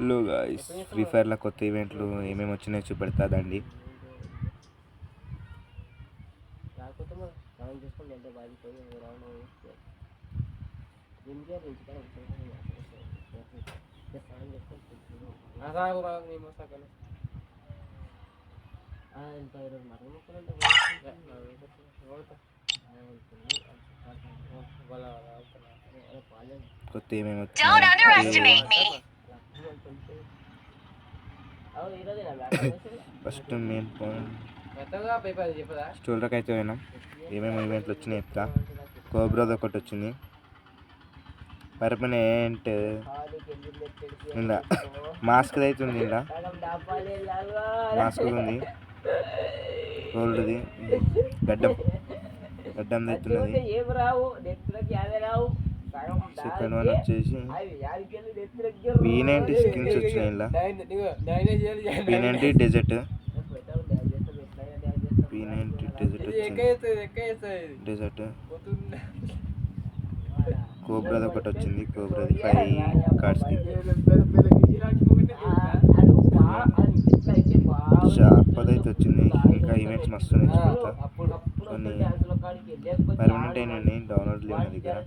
Hello guys, free ఫైర్లో కొత్త ఈవెంట్లు ఏమేమి వచ్చినాయో చూపెడతాదండి. కొత్త ఏమేమి వచ్చినాయి ఫస్ట్ మెయిన్ స్టోర్లోకి అయితే పోయినాం. ఏమేమి ఈవెంట్లు వచ్చినాయి చెప్తా. కోబ్రాది ఒకటి వచ్చింది, పర్మనెంట్ ఇందా మాస్క్ అయితే ఉంది, ఇందా మాస్క్ ఉంది, గోల్డ్ది గడ్డం తెస్తున్నది. సెకండ్ వన్ వచ్చేసి P90 స్కిన్స్ వచ్చినాయి. ఇలా P90 డెజర్ట్ డెజర్ట్ కోబ్రాది ఒకటి వచ్చింది. కోబ్రాది 5 కార్డ్స్కి. షార్పది అయితే వచ్చింది. ఇంకా ఈవెంట్స్ మస్తు నేర్చుకుంటా. కొన్ని పర్మనెంట్ అయినాయి, డౌన్లోడ్ లేవు నా దగ్గర.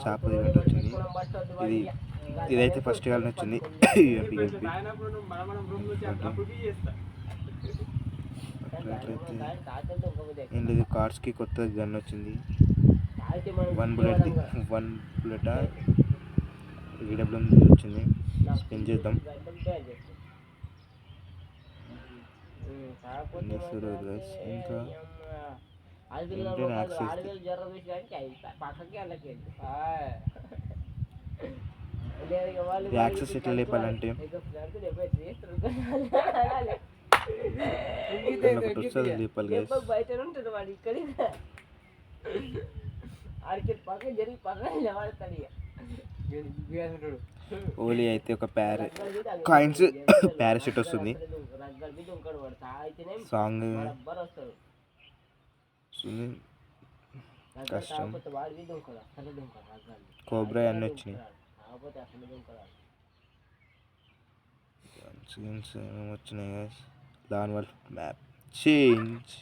షార్పది ఈవెంట్ వచ్చింది. ఇదైతే ఫస్ట్ కాలం వచ్చింది. ఏంటిది కార్డ్స్కి కొత్త గన్ వచ్చింది. 1 బుల్లెట్ ఈడబ్ల్యూ వచ్చింది. స్పిన్ చేద్దాం. ఇంకా యాక్సెస్ ఎట్లా లేపాలంటే ఒకటి వస్తుంది లేపాలి. ఓలీ అయితే ఒక కాయిన్స్ పారాషూట్ వస్తుంది. సాంగ్ కష్టం. కోబ్రా అన్నీ వచ్చినాయి. ఏమేమి వచ్చినాయి దానివల్ల మ్యాప్ చేంజ్.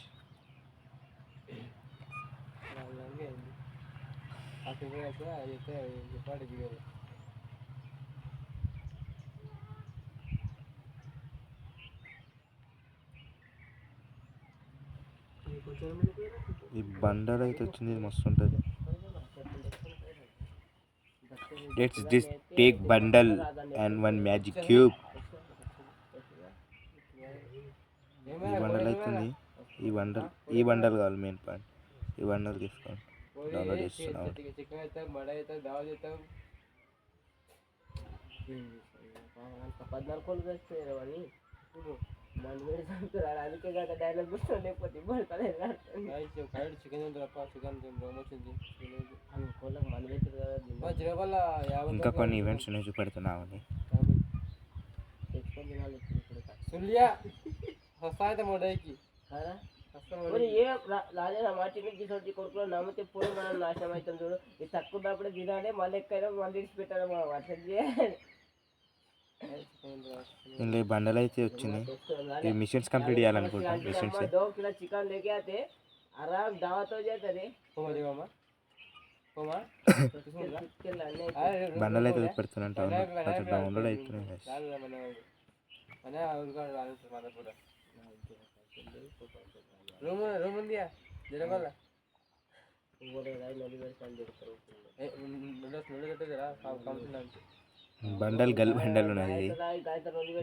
ఈ బండల్ అయితే వచ్చింది, మస్తు ఉంటుంది. Let's just take bundle and 1 magic cube. ఈ బండల్ అవుతుంది. ఈ బండల్ కావాలి మెయిన్ పాయింట్. ఈ బండల్ తీసుకోండి, డౌన్లోడ్ చేస్తున్నాం. ఇంకా కొన్ని ఈవెంట్స్ ఉన్నాయి, చూపెడుతున్నామని. ఇందులో ఈ బండల్ అయితే వచ్చింది. ఈ మిషన్స్ కంప్లీట్ చేయాలనుకుంటా. మిషన్స్ బండల్ అయితే పెడుతున్నాను. డౌన్లోడ్ అవుతున్నాయి. బండల్ గల్ బండల్ ఉన్నది.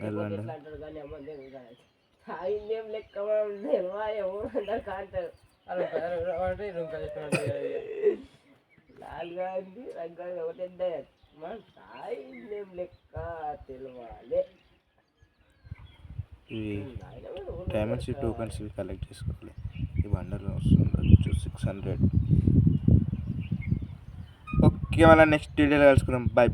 గల్ బండల్ ఇవి డైమండ్స్ టోకన్స్ ఇవి కలెక్ట్ చేసుకోవాలి. ఈ బండల్ వస్తుంది 600. ఓకే, మళ్ళీ నెక్స్ట్ వీడియోలో కలుసుకుందాం. బాయ్.